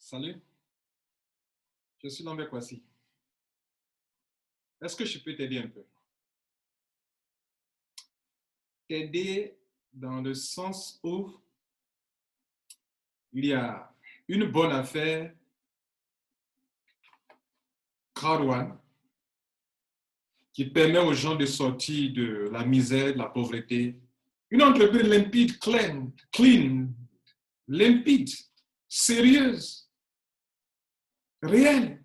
Salut, je suis Lambert Kwasi. Est-ce que je peux t'aider un peu? T'aider dans le sens où il y a une bonne affaire, Crowd1, qui permet aux gens de sortir de la misère, de la pauvreté. Une entreprise limpide, clean, limpide, sérieuse, réelle.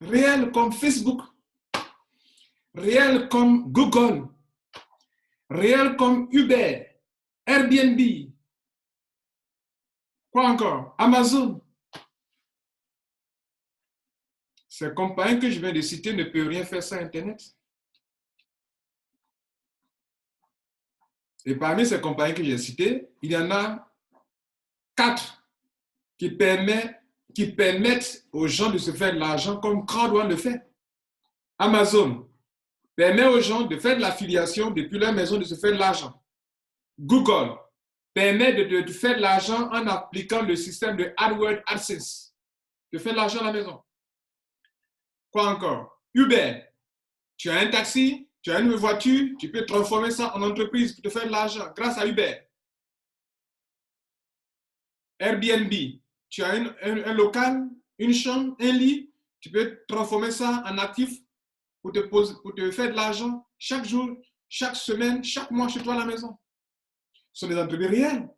Réelle comme Facebook, réelle comme Google, réelle comme Uber, Airbnb, quoi encore? Amazon. Ces compagnies que je viens de citer ne peuvent rien faire sans Internet. Et parmi ces compagnies que j'ai citées, il y en a 4 qui permettent aux gens de se faire de l'argent comme Crowd1 le fait. Amazon permet aux gens de faire de l'affiliation depuis leur maison, de se faire de l'argent. Google permet de faire de l'argent en appliquant le système de AdWords, AdSense, de faire de l'argent à la maison. Quoi encore? Uber, tu as un taxi, tu as une voiture, tu peux transformer ça en entreprise pour te faire de l'argent grâce à Uber. Airbnb, tu as un local, une chambre, un lit, tu peux transformer ça en actif pour te faire de l'argent chaque jour, chaque semaine, chaque mois chez toi à la maison. Ce sont des entreprises réelles.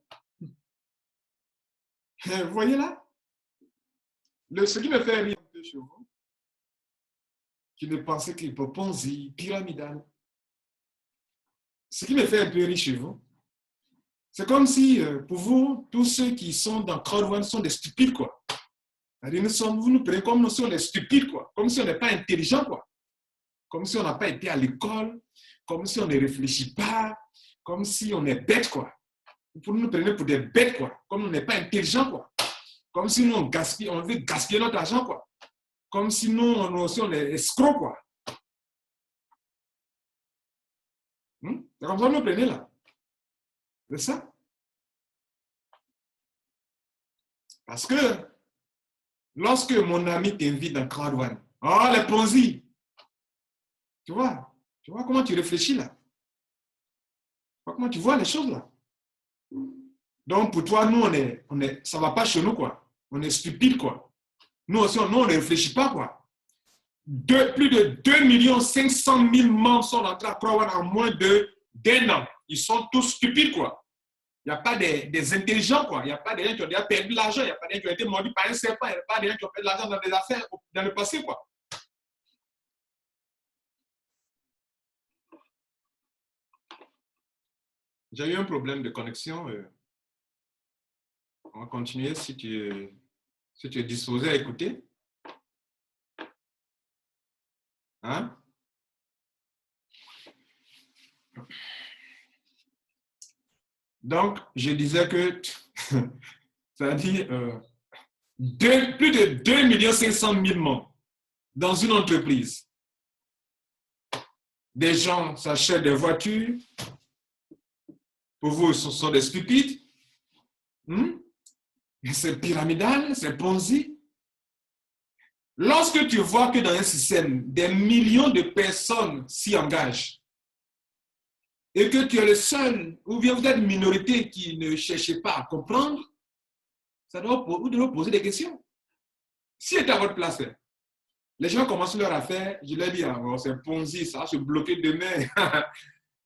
Vous voyez là? Ce qui me fait rire un peu chez vous, qui ne pensait qu'il peut Ponzi, pyramidal. Ce qui me fait un peu rire chez vous, c'est comme si, pour vous, tous ceux qui sont dans Crowd1 sont des stupides, quoi. Vous nous prenez comme si on est stupides, quoi. Comme si on n'est pas intelligent, quoi. Comme si on n'a pas été à l'école, comme si on ne réfléchit pas, comme si on est bête, quoi. Vous nous prenez pour des bêtes, quoi. Comme on n'est pas intelligent, quoi. Comme si nous, on veut gaspiller notre argent, quoi. Comme si nous aussi, on est escrocs, quoi. C'est comme ça que vous nous prenez, là. C'est ça. Parce que lorsque mon ami t'invite dans Crowd1, oh, les Ponzi, tu vois comment tu réfléchis, là. Tu vois comment tu vois les choses, là. Donc, pour toi, nous, ça ne va pas chez nous, quoi. On est stupide, quoi. Nous aussi, nous, on ne réfléchit pas, quoi. Plus de 2 500 000 membres sont rentrés à Crowd1 en moins d'un an. Ils sont tous stupides, quoi. Il n'y a pas des intelligents, quoi. Il n'y a pas des gens qui ont déjà perdu de l'argent. Il n'y a pas des gens qui ont été mordus par un serpent. Il n'y a pas des gens qui ont perdu de l'argent dans des affaires dans le passé, quoi. J'ai eu un problème de connexion. On va continuer si tu es disposé à écouter. Hein? Donc, je disais que, c'est-à-dire, plus de 2 500 000 membres dans une entreprise. Des gens s'achètent des voitures. Pour vous, ce sont des stupides. C'est pyramidal, c'est Ponzi. Lorsque tu vois que dans un système, des millions de personnes s'y engagent et que tu es le seul, ou bien vous êtes une minorité qui ne cherchez pas à comprendre, vous devez poser des questions. Si j'étais à votre place, les gens commencent leur affaire, je leur dis, oh, c'est Ponzi, ça va se bloquer demain.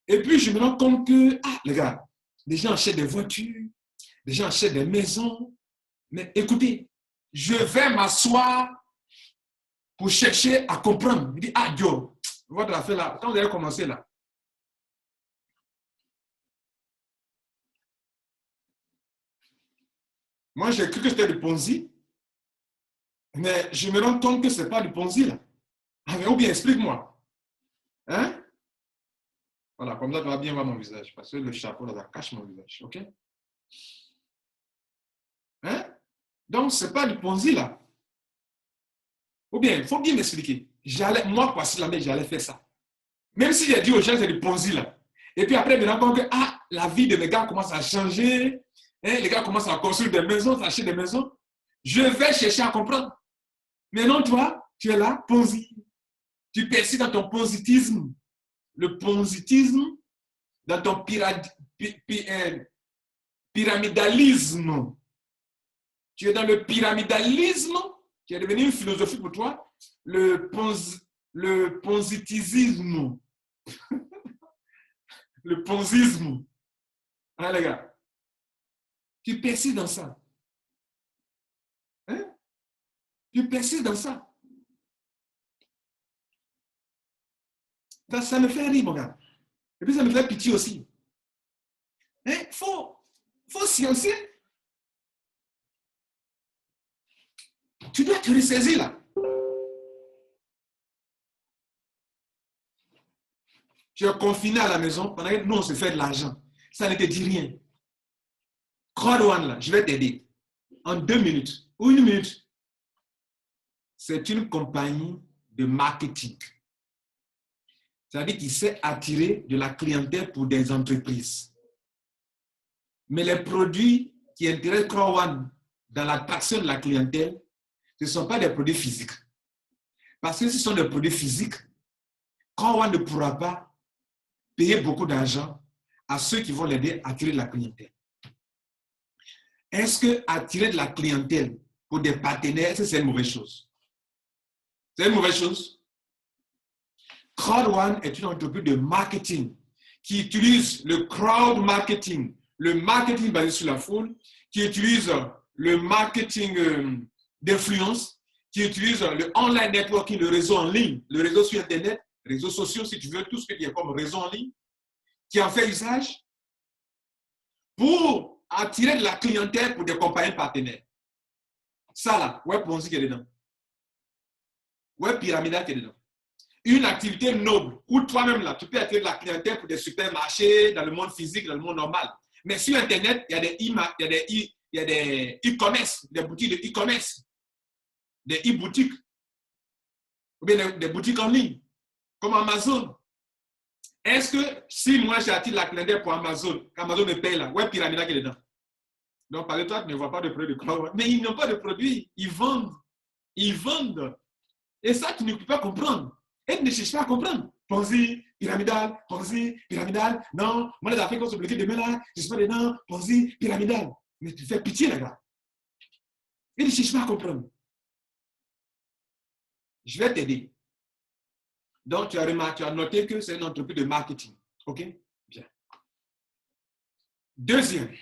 Et puis je me rends compte que, les gars, les gens achètent des voitures, les gens achètent des maisons. Mais écoutez, je vais m'asseoir pour chercher à comprendre. Je dis, Dieu, votre affaire là, quand vous allez commencer là, moi j'ai cru que c'était du Ponzi, mais je me rends compte que ce n'est pas du Ponzi là. Ou bien explique-moi. Hein? Voilà, comme ça tu vas bien voir mon visage, parce que le chapeau là, ça cache mon visage, ok? Hein? Donc ce n'est pas du Ponzi là. Ou bien, il faut bien m'expliquer. Moi, Kwasi Lambert, j'allais faire ça. Même si j'ai dit aux gens que c'est du Ponzi là. Et puis après, je me rends compte que la vie de mes gars commence à changer. Les gars commencent à construire des maisons, à acheter des maisons. Je vais chercher à comprendre. Mais non, toi, tu es là, Ponzi. Tu persistes dans ton positisme. Le positisme, dans ton pyramidalisme. Tu es dans le pyramidalisme, qui est devenu une philosophie pour toi. Le ponzitisme. Le ponzisme. Hein, les gars? Tu persistes dans ça. Hein? Tu persistes dans ça. Ça me fait rire, mon gars. Et puis ça me fait pitié aussi. Il faut sciencer. Tu dois te ressaisir là. Tu es confiné à la maison pendant que nous on se fait de l'argent. Ça ne te dit rien. Crowd là, je vais t'aider. En 2 minutes ou 1 minute. C'est une compagnie de marketing. C'est-à-dire qu'il sait attirer de la clientèle pour des entreprises. Mais les produits qui intéressent Crowd dans l'attraction de la clientèle, ce ne sont pas des produits physiques. Parce que si ce sont des produits physiques, Crowd ne pourra pas payer beaucoup d'argent à ceux qui vont l'aider à attirer de la clientèle. Est-ce que attirer de la clientèle pour des partenaires, c'est une mauvaise chose? C'est une mauvaise chose? Crowd est une entreprise de marketing qui utilise le crowd marketing, le marketing basé sur la foule, qui utilise le marketing d'influence, qui utilise le online networking, le réseau en ligne, le réseau sur Internet, réseaux sociaux, si tu veux, tout ce qui est comme réseau en ligne, qui en fait usage pour attirer de la clientèle pour des compagnies partenaires. Ça là, ouais, Ponzi qui est dedans. Ouais, pyramidal qui est dedans. Une activité noble où toi-même là, tu peux attirer de la clientèle pour des supermarchés, dans le monde physique, dans le monde normal. Mais sur Internet, il y a des e-commerce, des boutiques de e-commerce, des e-boutiques, ou bien des boutiques en ligne, comme Amazon. Est-ce que si moi j'attire la clientèle pour Amazon, qu'Amazon me paye là, ouais, pyramidal qui est dedans. Donc, par toi, tu ne vois pas de produits de crowd, mais ils n'ont pas de produits, ils vendent. Ils vendent. Et ça, tu ne peux pas comprendre. Et ne cherche pas à comprendre. Ponzi, pyramidal, non, moi les Africains vont se bloquer demain là, je ne suis pas dedans, Ponzi, pyramidal. Mais tu fais pitié, les gars. Et ne cherche pas à comprendre. Je vais t'aider. Donc, tu as noté que c'est une entreprise de marketing. OK? Bien. Deuxième,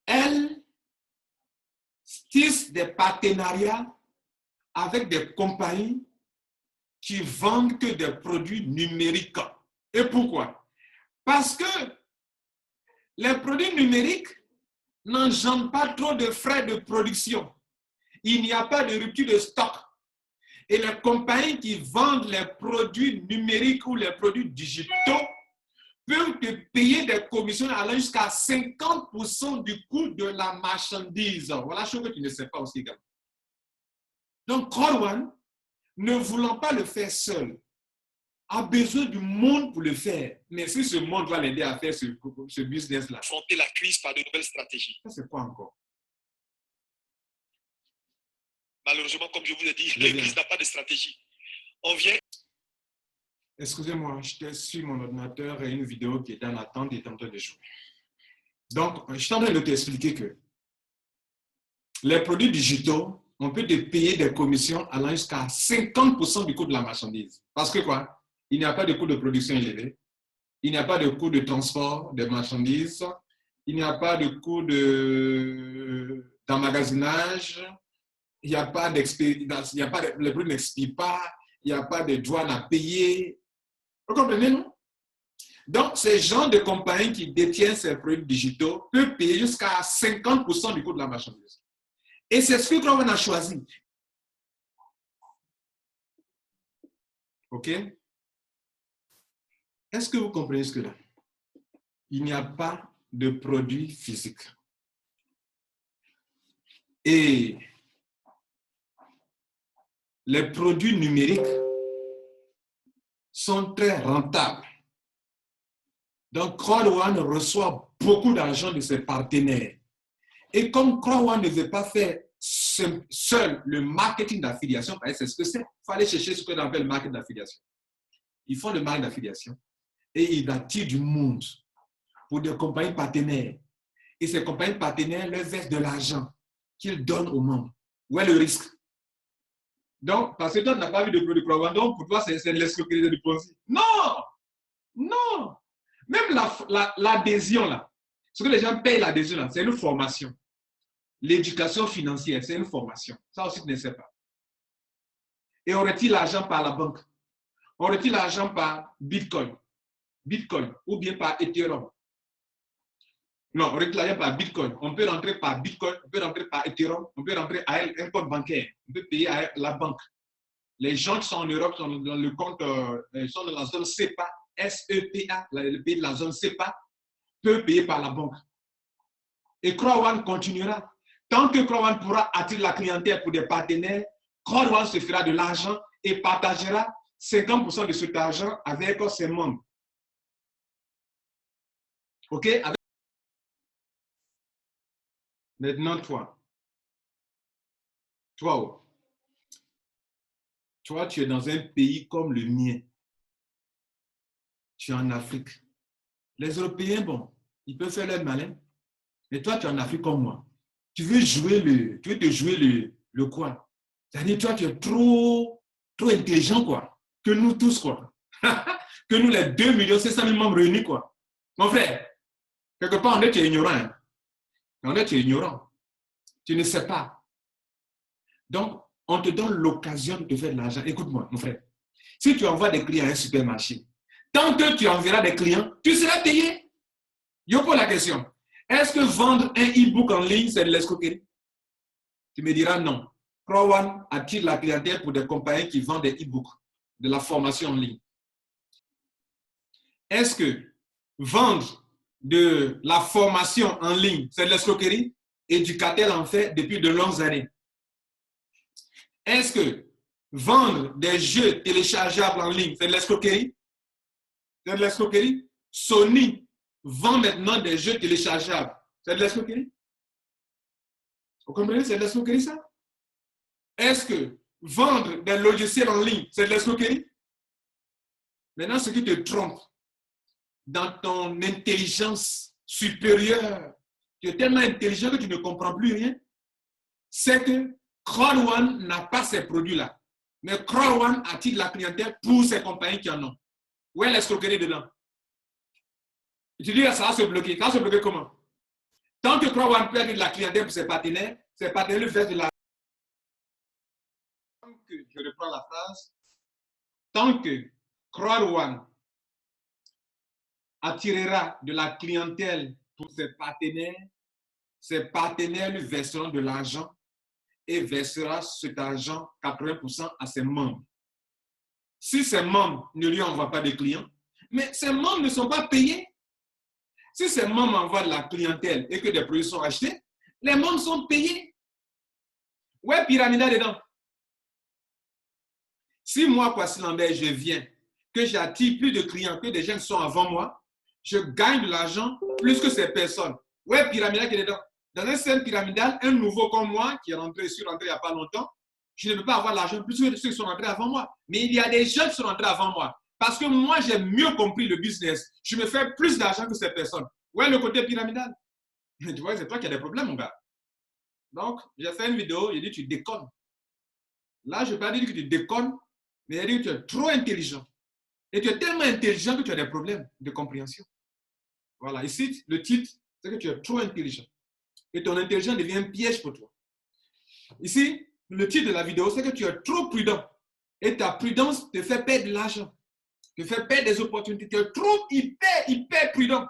elle tisse des partenariats avec des compagnies qui vendent que des produits numériques. Et pourquoi? Parce que les produits numériques n'engendrent pas trop de frais de production. Il n'y a pas de rupture de stock. Et les compagnies qui vendent les produits numériques ou les produits digitaux peuvent te payer des commissions allant jusqu'à 50% du coût de la marchandise. Voilà chose que tu ne sais pas aussi, gars. Donc, Crowd, ne voulant pas le faire seul, a besoin du monde pour le faire. Mais si ce monde va l'aider à faire ce business-là, affronter la crise par de nouvelles stratégies. Ça, c'est quoi encore? Malheureusement, comme je vous l'ai dit, l'Église n'a pas de stratégie. On vient. Excusez-moi, j'étais sur mon ordinateur et une vidéo qui est dans l'attente est en train de jouer. Donc, je suis en train de t'expliquer que les produits digitaux, on peut te payer des commissions allant jusqu'à 50% du coût de la marchandise. Parce que quoi? Il n'y a pas de coût de production élevé. Il n'y a pas de coût de transport des marchandises. Il n'y a pas de coût d'emmagasinage. Il n'y a pas d'expérience. Les produits n'expirent pas. Il n'y a pas de douane à payer. Vous comprenez, non? Donc, ces gens de compagnies qui détiennent ces produits digitaux peuvent payer jusqu'à 50% du coût de la marchandise. Et c'est ce que Crowd a choisi. OK? Est-ce que vous comprenez ce que là? Il n'y a pas de produit physique. Et les produits numériques sont très rentables. Donc, Crowd reçoit beaucoup d'argent de ses partenaires. Et comme Croix One ne veut pas faire seul le marketing d'affiliation, c'est ce que c'est. Il faut aller chercher ce qu'on appelle le marketing d'affiliation. Ils font le marketing d'affiliation et ils attirent du monde pour des compagnies partenaires. Et ces compagnies partenaires leur versent de l'argent qu'ils donnent aux membres. Où est le risque? Donc, parce que toi, tu n'as pas vu de produit Croix One, donc pour toi, c'est de l'escroquerie de Ponzi. Non! Non! Même l'adhésion, là, ce que les gens payent l'adhésion, là, c'est une formation. L'éducation financière, c'est une formation. Ça aussi, tu ne sais pas. Et on retire l'argent par la banque. On retire l'argent par Bitcoin. Bitcoin ou bien par Ethereum. Non, on retire l'argent par Bitcoin. On peut rentrer par Bitcoin, on peut rentrer par Ethereum, on peut rentrer à un compte bancaire. On peut payer à la banque. Les gens qui sont en Europe sont dans le compte, sont dans la zone CEPA, SEPA, le pays de la zone CEPA, peuvent payer par la banque. Et Croix One continuera. Tant que Croix One pourra attirer la clientèle pour des partenaires, Croix One se fera de l'argent et partagera 50% de cet argent avec ses membres. OK? Maintenant, toi, tu es dans un pays comme le mien. Tu es en Afrique. Les Européens, bon, ils peuvent faire leur malin. Mais toi, tu es en Afrique comme moi. Tu veux te jouer le quoi? C'est-à-dire, toi, tu es trop intelligent, quoi. Que nous tous, quoi. Que nous, les 2,7 millions membres réunis, quoi. Mon frère, quelque part, on est ignorant. Hein? On est ignorant. Tu ne sais pas. Donc, on te donne l'occasion de te faire de l'argent. Écoute-moi, mon frère. Si tu envoies des clients à un supermarché, tant que tu enverras des clients, tu seras payé. Je pose la question. Est-ce que vendre un e-book en ligne, c'est de l'escroquerie? Tu me diras non. Croix One attire la clientèle pour des compagnies qui vendent des e-books, de la formation en ligne. Est-ce que vendre de la formation en ligne, c'est de l'escroquerie? Éducatel en fait depuis de longues années. Est-ce que vendre des jeux téléchargeables en ligne, c'est de l'escroquerie? C'est de l'escroquerie? Sony vend maintenant des jeux téléchargeables. C'est de l'escroquerie? Vous comprenez? C'est de l'escroquerie, ça? Est-ce que vendre des logiciels en ligne, c'est de l'escroquerie? Maintenant, ce qui te trompe dans ton intelligence supérieure, tu es tellement intelligent que tu ne comprends plus rien, c'est que Croix One n'a pas ces produits-là. Mais Croix One attire la clientèle pour ces compagnies qui en ont. Où est l'escroquerie dedans? Tu dis, ça va se bloquer. Ça va se bloquer comment? Tant que Croix One perd de la clientèle pour ses partenaires lui versent de la... Je reprends la phrase. Tant que Croix One attirera de la clientèle pour ses partenaires lui verseront de l'argent et versera cet argent 80% à ses membres. Si ses membres ne lui envoient pas de clients, mais ses membres ne sont pas payés. Si ses membres envoient de la clientèle et que des produits sont achetés, les membres sont payés. Où est Pyramida dedans? Si moi, Kwasi Lambert, je viens, que j'attire plus de clients que des gens qui sont avant moi, je gagne de l'argent plus que ces personnes. Où est Pyramida qui est dedans? Dans un système pyramidal, un nouveau comme moi, qui est rentré il n'y a pas longtemps, je ne peux pas avoir l'argent plus que ceux qui sont rentrés avant moi. Mais il y a des gens qui sont rentrés avant moi. Parce que moi, j'ai mieux compris le business. Je me fais plus d'argent que ces personnes. Où est le côté pyramidal? Tu vois, c'est toi qui as des problèmes, mon gars. Donc, j'ai fait une vidéo, j'ai dit, tu déconnes. Là, je ne vais pas dire que tu déconnes, mais j'ai dit que tu es trop intelligent. Et tu es tellement intelligent que tu as des problèmes de compréhension. Voilà, ici, le titre, c'est que tu es trop intelligent. Et ton intelligence devient un piège pour toi. Ici, le titre de la vidéo, c'est que tu es trop prudent. Et ta prudence te fait perdre de l'argent. Te fait perdre des opportunités. Tu es trop hyper prudent.